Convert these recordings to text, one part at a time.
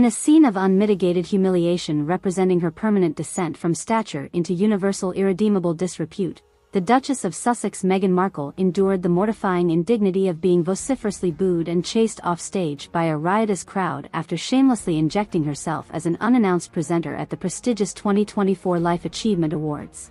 In a scene of unmitigated humiliation representing her permanent descent from stature into universal irredeemable disrepute, the Duchess of Sussex Meghan Markle endured the mortifying indignity of being vociferously booed and chased off stage by a riotous crowd after shamelessly injecting herself as an unannounced presenter at the prestigious 2024 Life Achievement Awards.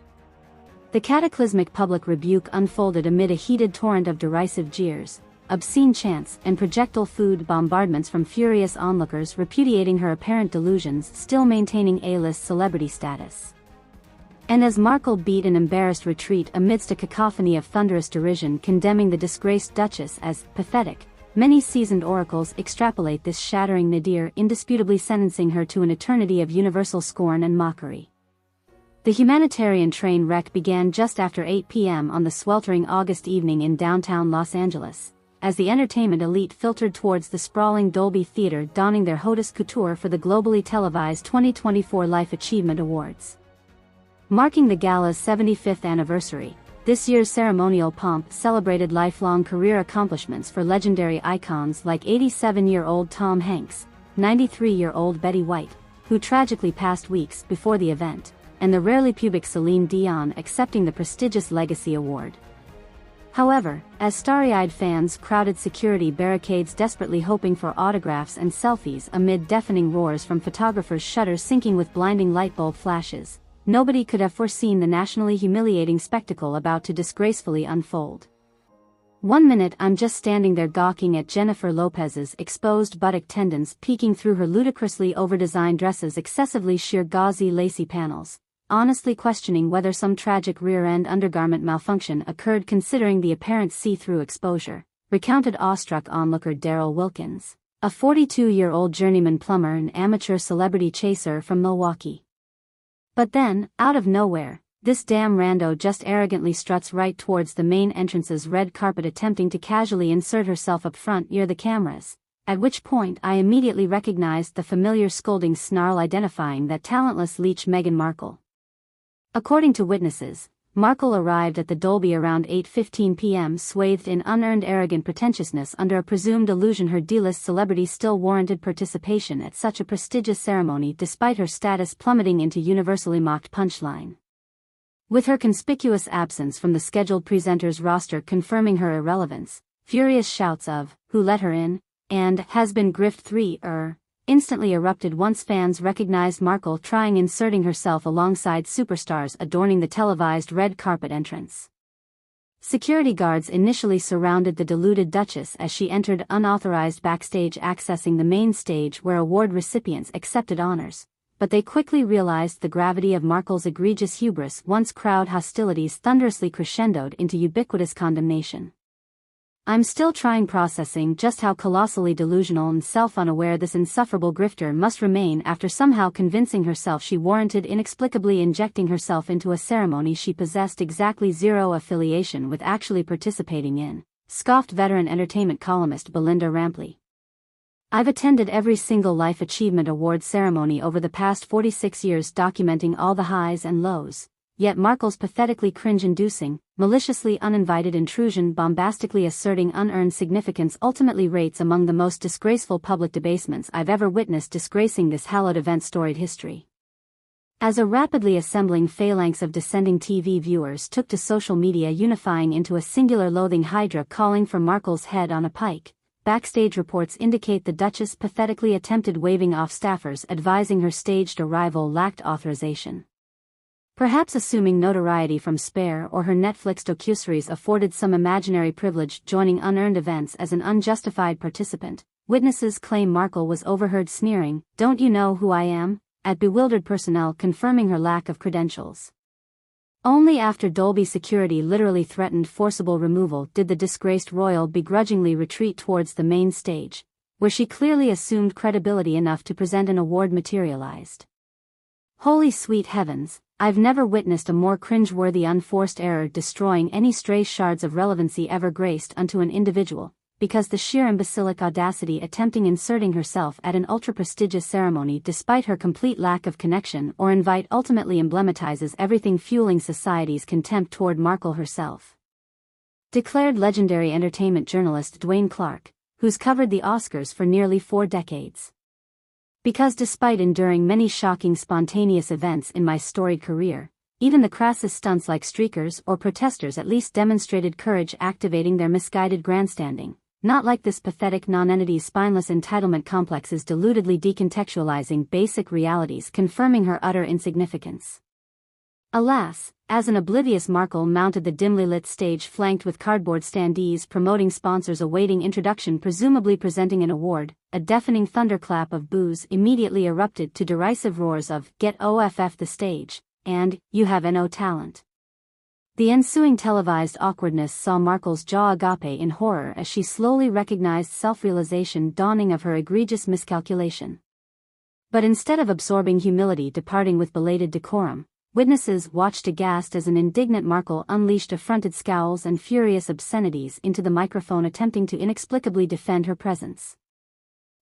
The cataclysmic public rebuke unfolded amid a heated torrent of derisive jeers, obscene chants, and projectile food bombardments from furious onlookers repudiating her apparent delusions, still maintaining A-list celebrity status. And as Markle beat an embarrassed retreat amidst a cacophony of thunderous derision condemning the disgraced Duchess as pathetic, many seasoned oracles extrapolate this shattering nadir, indisputably sentencing her to an eternity of universal scorn and mockery. The humanitarian train wreck began just after 8 p.m. on the sweltering August evening in downtown Los Angeles, as the entertainment elite filtered towards the sprawling Dolby Theater donning their haute couture for the globally televised 2024 Life Achievement Awards. Marking the gala's 75th anniversary, this year's ceremonial pomp celebrated lifelong career accomplishments for legendary icons like 87-year-old Tom Hanks, 93-year-old Betty White, who tragically passed weeks before the event, and the rarely pubic Celine Dion accepting the prestigious Legacy Award. However, as starry-eyed fans crowded security barricades desperately hoping for autographs and selfies amid deafening roars from photographers' shutters sinking with blinding lightbulb flashes, nobody could have foreseen the nationally humiliating spectacle about to disgracefully unfold. 1 minute I'm just standing there gawking at Jennifer Lopez's exposed buttock tendons peeking through her ludicrously overdesigned dresses' excessively sheer gauzy lacy panels, honestly questioning whether some tragic rear-end undergarment malfunction occurred considering the apparent see-through exposure, recounted awestruck onlooker Daryl Wilkins, a 42-year-old journeyman plumber and amateur celebrity chaser from Milwaukee. But then, out of nowhere, this damn rando just arrogantly struts right towards the main entrance's red carpet attempting to casually insert herself up front near the cameras, at which point I immediately recognized the familiar scolding snarl identifying that talentless leech Meghan Markle. According to witnesses, Markle arrived at the Dolby around 8:15 p.m. swathed in unearned arrogant pretentiousness under a presumed illusion her D-list celebrity still warranted participation at such a prestigious ceremony despite her status plummeting into universally mocked punchline. With her conspicuous absence from the scheduled presenters' roster confirming her irrelevance, furious shouts of, "Who let her in?" and "Has been grift 3 instantly erupted once fans recognized Markle trying inserting herself alongside superstars adorning the televised red carpet entrance. Security guards initially surrounded the deluded Duchess as she entered unauthorized backstage accessing the main stage where award recipients accepted honors, but they quickly realized the gravity of Markle's egregious hubris once crowd hostilities thunderously crescendoed into ubiquitous condemnation. I'm still processing just how colossally delusional and self-unaware this insufferable grifter must remain after somehow convincing herself she warranted inexplicably injecting herself into a ceremony she possessed exactly zero affiliation with actually participating in, scoffed veteran entertainment columnist Belinda Rampley. I've attended every single Life Achievement Award ceremony over the past 46 years documenting all the highs and lows. Yet Markle's pathetically cringe-inducing, maliciously uninvited intrusion bombastically asserting unearned significance ultimately rates among the most disgraceful public debastements I've ever witnessed disgracing this hallowed event's storied history. As a rapidly assembling phalanx of descending TV viewers took to social media unifying into a singular loathing hydra calling for Markle's head on a pike, backstage reports indicate the Duchess pathetically attempted waving off staffers advising her staged arrival lacked authorization. Perhaps assuming notoriety from Spare or her Netflix docuseries afforded some imaginary privilege joining unearned events as an unjustified participant, witnesses claim Markle was overheard sneering, "Don't you know who I am?" at bewildered personnel confirming her lack of credentials. Only after Dolby security literally threatened forcible removal did the disgraced royal begrudgingly retreat towards the main stage, where she clearly assumed credibility enough to present an award materialized. Holy sweet heavens, I've never witnessed a more cringe-worthy unforced error destroying any stray shards of relevancy ever graced unto an individual, because the sheer imbecilic audacity attempting inserting herself at an ultra-prestigious ceremony despite her complete lack of connection or invite ultimately emblematizes everything fueling society's contempt toward Markle herself. Declared legendary entertainment journalist Dwayne Clark, who's covered the Oscars for nearly 4 decades. Because despite enduring many shocking spontaneous events in my storied career, even the crassest stunts like streakers or protesters at least demonstrated courage, activating their misguided grandstanding, not like this pathetic nonentity's spineless entitlement complexes deludedly decontextualizing basic realities, confirming her utter insignificance. Alas, as an oblivious Markle mounted the dimly lit stage flanked with cardboard standees promoting sponsors awaiting introduction, presumably presenting an award, a deafening thunderclap of boos immediately erupted to derisive roars of "Get off the stage," and "You have no talent." The ensuing televised awkwardness saw Markle's jaw agape in horror as she slowly recognized self-realization dawning of her egregious miscalculation. But instead of absorbing humility departing with belated decorum, witnesses watched aghast as an indignant Markle unleashed affronted scowls and furious obscenities into the microphone, attempting to inexplicably defend her presence.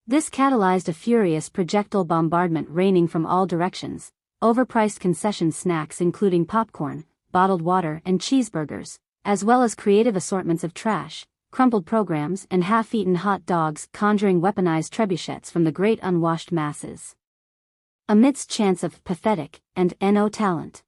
This catalyzed a furious projectile bombardment raining from all directions, overpriced concession snacks including popcorn, bottled water and cheeseburgers, as well as creative assortments of trash, crumpled programs and half-eaten hot dogs conjuring weaponized trebuchets from the great unwashed masses. Amidst chants of "pathetic" and "no talent,"